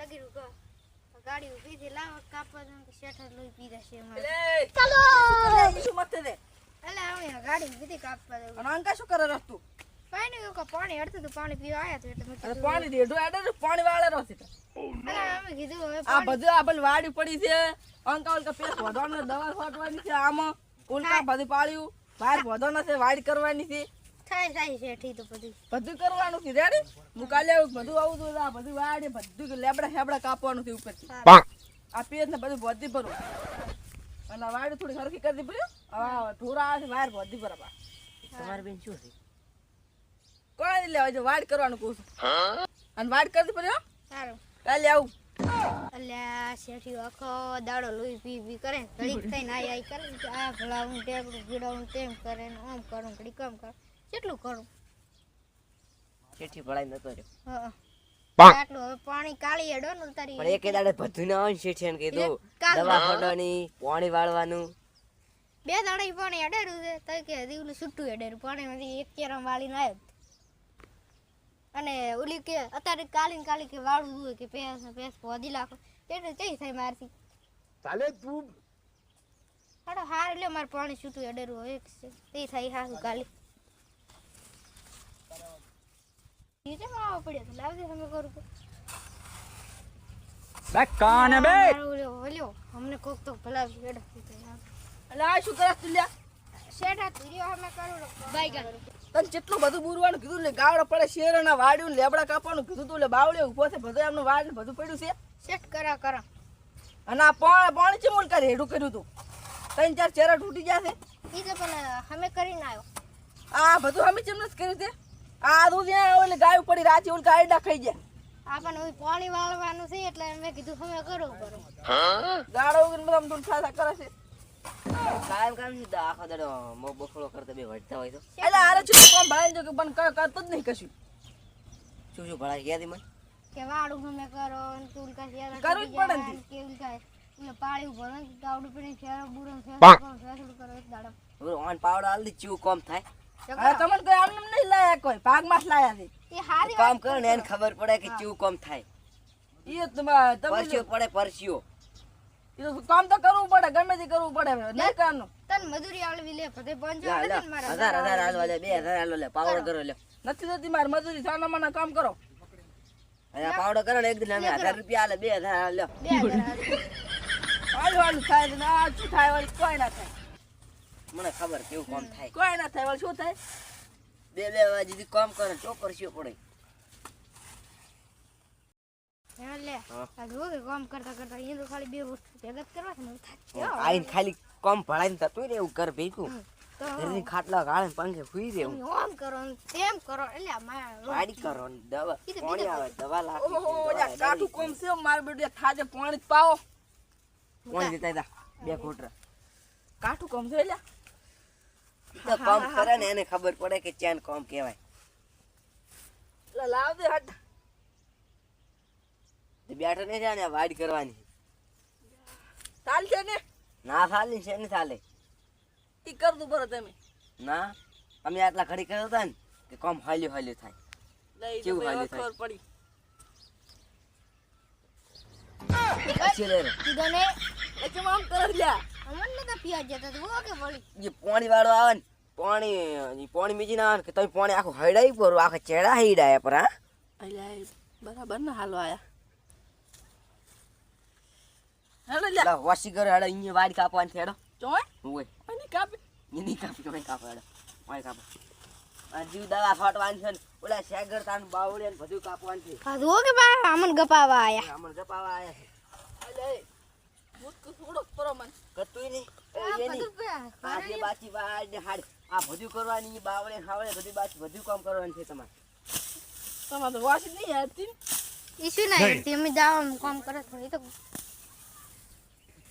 લાગી રૂકો ગાડી ઊભી થી લાવ કાપવા દે શેઠર લોઈ પી જશે ચાલો શું મત દે એટલે આવણી ગાડી ઊભી થી કાપવા દે અને અંકા શું કરે રસ્તો કાઈ નઈ કો પાણી હડતું તો પાણી પીવા આયા તો એટલે મેં અરે પાણી દેડો આડે પાણી વાળે રસ્તે એટલે અમે કીધું હવે આ બધું આપણ વાડી પડી છે અંકા ઓલકા પેસ વધવાનો દવા છોટવાની છે આમાં ઉલકા બધું પાળ્યું બહાર વધવાનો છે વાડી કરવાની છે થાય શેઠી તો બધું કરવાનું છે રેડી હું કાલે બધું આવું તો આ બધું વાડી બધું લેબડા હેબડા કાપવાનું છે ઉપરથી આ પેસ ને બધું ભરતી ભરું અને આ વાડી થોડી હરખી કરી દી પડ્યો આ ઢોરા આવે વાયર ભરતી બરાબર તમારી બેન શું છે કોઈ નહીં લેવા જો વાડ કરવાનું કહું છું અને વાડ કરી દી પડ્યો સારું કાલે આવું અલ્યા શેઠી આખો દાડો લોહી પી પી કરે ઘડીક થઈને આઈ કરે આ ભલા હું ટેકડું ગીડાવું તેમ કરે ને આમ કરું ઘડી કામ કરું કેટલું કરું ચેઠી ભળાઈ નતો રહ્યો હા આટલું હવે પાણી કાળી હેડો ને તારી પણ એકે દાડે બધું ના આવે ને શેઠિયાને કીધું દવા ફોડવાની પાણી વાળવાનું બે દાડા પાણી હેડેરું છે તો કે દીવલું છૂટું હેડેરું પાણીમાંથી એક કેરમ વાળીને આવ્યો અને ઓલી કે અત્યારે કાલી કે વાળું હોય કે ભેંસ પોધી લાખો એટલે કઈ થાય મારથી ચાલે તું હાડો હાર એટલે મારે પાણી છૂટું હેડેરું હોય તે થાય હાસું કાલી નીચે માવા પડ્યો તો લાવજે અમે કરું કાને બે ઓલ્યો અમને કોક તો ભલા હેડો એટલે આ શું કરે તું લ્યા શેઠા તુર્યો અમે કરું બાઈ ગા તને જેટલું બધું બુરવાનું કીધું લે ગાવડા પડે શેરના વાડ્યું ને લેબડા કાપવાનું કીધું તું લે બાવળે ઉભો છે બધું એમનું વાડ ને બધું પડ્યું છે શેઠ કરા અને આ પાણી છે મુલકા રેડું કર્યું તું 3-4 ચેરા તૂટી ગયા છે ઈ તો પણ અમે કરીને આવ્યો આ બધું અમે ચેમ નથી કર્યું છે આ દૂધ ત્યાં ઓલે ગાય પડી રાતે ઓલ કાયડા ખાઈ ગયા આપણને ઓય પાણી વાળવાનું છે એટલે મેં કીધું અમે કરો ગાડો વગર બધા આમ ઠાઠા કરે છે કાયમ કામ છે તો આખો દાડો મો બફળો કરતા બે વળતા હોય તો એટલે આરે છું કોમ ભાઈ જો કે પણ કરતો જ નહીં કશું શું શું ભળાઈ ગયા તી મને કે વાડું અમે કરો ને તુલ કા શેરા કરવું જ પડે ને કેવું થાય એટલે પાણી ભરો ને ગાવડું પડી શેરા બુરો ફેસલું કરો એક દાડો ઓન પાવડા આલ દી ચીવું કોમ થાય હવે તમને કોઈ આમ નહીં લાયા કોઈ ભાગમાં જ લાયા છે એ હારી કામ કરે ને એને ખબર પડે કે ચીવું કોમ થાય એ તમે પરસ્યો પડે પરસ્યો એ તો કામ તો કરવું પડે ગમે તે કરવું પડે નહીં કામનું તન મજૂરી આલવી લે બધે પંજો લે નથી મારા 1000 હાલવા લે 2000 હાલો લે પાવડો કરો લે નથી થતી મારી મજૂરી સાના માના કામ કરો અને પાવડો કરો ને એક દિન અમે 1000 રૂપિયા આલે 2000 હાલ લે હાલું થાય ને આ શું થાય વળી કોઈ ના થાય મને ખબર કેવું કામ થાય કોઈ ના થાય વળી શું થાય 2 વાગે સુધી કામ કરે તો પરસ્યો પડે લે આ જો કે કામ કરતા એ તો ખાલી બે વસ્તુ ભેગત કરવા છે મને થાય આઈન ખાલી કામ ભળાઈને તતું રે એવું કર ભેગું તો ઘરની ખાટલા ગાળે પંખે હુઈ રહેવું આમ કરો ને તેમ કરો એટલે મારા વાડી કરો ને દવા પાણી આવે દવા ઓહો લાખી ઓલા કાઠું કોમ છે માર બેડે થાજે પાણી જ પાવો કોણ દેતા હતા 2 કોટરા કાઠું કોમ છે એલા તો કામ કરે ને એને ખબર પડે કે ચેન કામ કહેવાય એટલે લાવ દે હટ તે બેઠો ને જાણે વાડી કરવાની ચાલ છે ને ના ચાલી છે ને ચાલે ઈ કર દો બરો તમે ના અમે આટલા ઘડી કરતા હતા ને કે કામ હાલ્યું થાય લઈ કેવું તો હાલ્યું ખબર પડી પછી લે કીધો ને એ કેમ આમ કરે લ્યા અમન ને તો પિયા જતા તો ઓકે વળી જે પાણી વાળો આવે ને પાણી મીજી ના આવે ને કે તમે પાણી આખું હડાઈ પરો આખા ચેડા હડાયા પર હા અલ્યા બરાબર ના હાલો આયા હેડો લ્યા લા વાસી કરે હડા અહીંયા વાડી કાપવાની છે હેડો જોય હોય અને કાપી એની કાપી તમે કાપો હેડો માય કાપો આ જીવ દવા ફાટવાની છે ને ઓલા શેગર તાન બાવળે ને બધું કાપવાનું છે કાધો કે બા અમન ગપાવા આયા આમણ ગપાવા આયા અલે મુત કો થોડો પરો મન કતુંય નહીં એની આ જે બાચી વાડ ને હાડ આ બધું કરવાની બાવળે ખાવળે બધું બાચી બધું કામ કરવાનું છે તમારે તમાર તો વાસી નહીં હતી ઈસુ ના તમે જાવ કામ કરે તો એ તો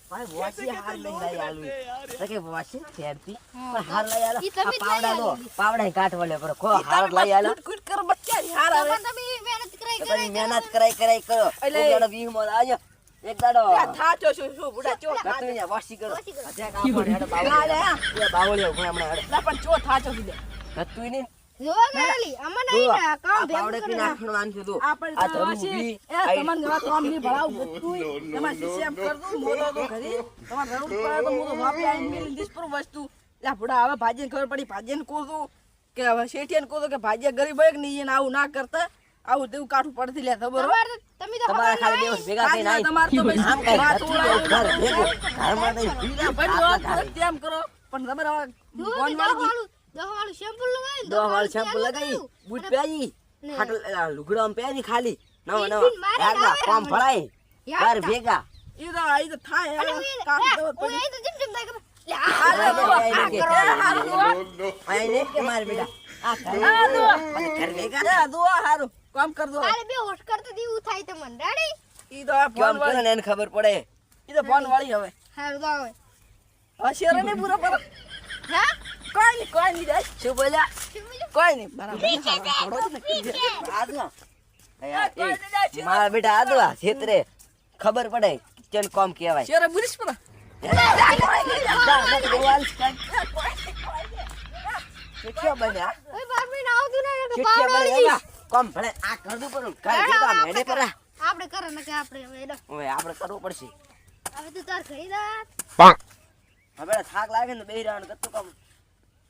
ભાઈ વાસી હાર લઈ લઈ આલવી તો કે વાસી ફેરતી પણ હાર લઈ આલો ઈ તમે જ લઈ પાવડા લો આલવી. પાવડા કાઢવા લે પર કો હાર લઈ આલો કુટ કર બચ્ચા હાર આવે પણ તમે મહેનત કરાઈ તો તમે મહેનત કરાઈ કરો એટલે- એક દાડો 20 માં આજો એક દાડો થાચો શું બુડા ચો કતુંય ને વાસી કરો વાસી કરો. અધ્યા કાપડ હેડો બાવળે એ બાવળે ઘણા હમણાં હેડો ના પણ ચો થાચો દીધે કતુંય નહીં જો ગાલી અમને જો, આઈને આ કામ પાવડે ભેગું પીને કરે આખણું આંખ્યું હતું. આપણે આ તો ધરું હશે. ઊભી, એ તમને ઘણા કામ નહીં ભણાવું બધું તમારે શિષ્ય એમ કરતું મોટો તો ઘરી તમારે જરૂર પડે તો હું તો વાપી આવીને મેલી દઈશ પર વસ્તુ લે ભૂડા હવે ભાજીને ખબર પડી ભાજીને કહું કે હવે શેઠિયાને કહું કે ભાજીયા ગરીબ હોય કે નહીં એને આવું ના કરતા આવું તેવું કાઠું પડતી લે ખબર હોય? તમારે તમે તો તમારે ખબર ખાલી બે નહીં. ભેગા થઈને આઈ. તમારે તો ભાઈ આમ કઈ માથું નથી ઉડાડ્યું. ઘર ભેગું. ઘરમાં નહીં. ભાઈ આટલા વાત ઘરે. તેમ કરો પણ તમારે હવે જો ફોન દહ વાળી વાળું શેમ્પુ લગાવી દો વાળ શેમ્પુ લગાવી, બૂટ પહેરી, ને. ખાટલ લુગડો આમ પહેરી ખાલી. નવા પિન પિન મારે યાર લાવે કોમ હમણાં. ભળાય. યાર ઘર ભેગા. ઈ તો થાય અને હવે હું કામ તો હું અહીં તો જેમ જેમ થાય ખબર લે આ આ આઈને કે, કરો. આઈને કે માર બેટા. આ ઘર ઘર ભેગા. એ દો હારું કામ કર દો કાલે બે હોશ કરતા દીવું થાય તમને રેડી ઈ તો આ ફોન કેમ કરે વાળી ને એને ખબર પડે. ઈ તો ફોન વાળી હવે હારું તો આવે હશિયાર ને પૂરો પર હા કોઈ નહીં રે શું બોલ્યા? શું બોલ્યું? કોઈ નહીં બરાબર થોડો જ નક્કી છે. આદવા. યાર, એ, મારા બેટા આદવા છેતરે ખબર પડે ચેન કોમ કહેવાય. શેરે બુરીશ પર શીખ્યો બન્યા. ઓય બાર મહિના આવતું ને એટલે શીખ્યો પાવડો બન્યા. એમાં કોમ ભણે આ કરવું પડે. ઘર ભેગા મેડે પર આ. આપણે કરે ને કે આપણે હવે એડો હવે આપણે કરવું પડશે. હવે તું તાર ખરીદાર હવે થાક લાગે ને બેહી રહેવાનું કતું કામ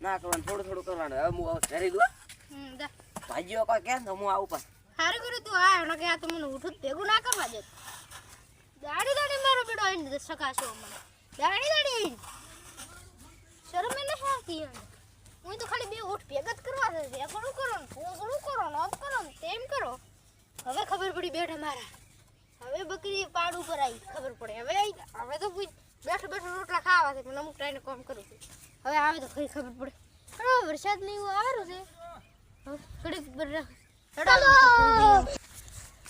ના કરવાનું થોડું થોડું કરવાનું. હવે હું ઘરે ગયો જા ભાજીઓ કોઈ કે તો હું આવું પણ હારું કર્યું તું આ ને કે આ તો મને ઉઠું જ ભેગું ના કરવા દે દાડી દાડી મારો બેડો આઈને સકાશો મને દાડી દાડી આઈને શરમ એને આવતી યાર હું તો ખાલી બે ઓઠ ભેગા જ કરવા દે છે ઘણું કરો ને ઘણું કરો ને આમ કરો ને તેમ કરો હવે ખબર પડી બેઠા મારા હવે બકરી પાડ ઉપર આવી ખબર પડે હવે તો બેઠો બેઠો રોટલા ખાવા છે પણ અમુક ટાઈમે કામ કરું છું હવે આવે તો ખરી ખબર પડે પણ વરસાદ નહીં સારું છે હવે થોડીક બર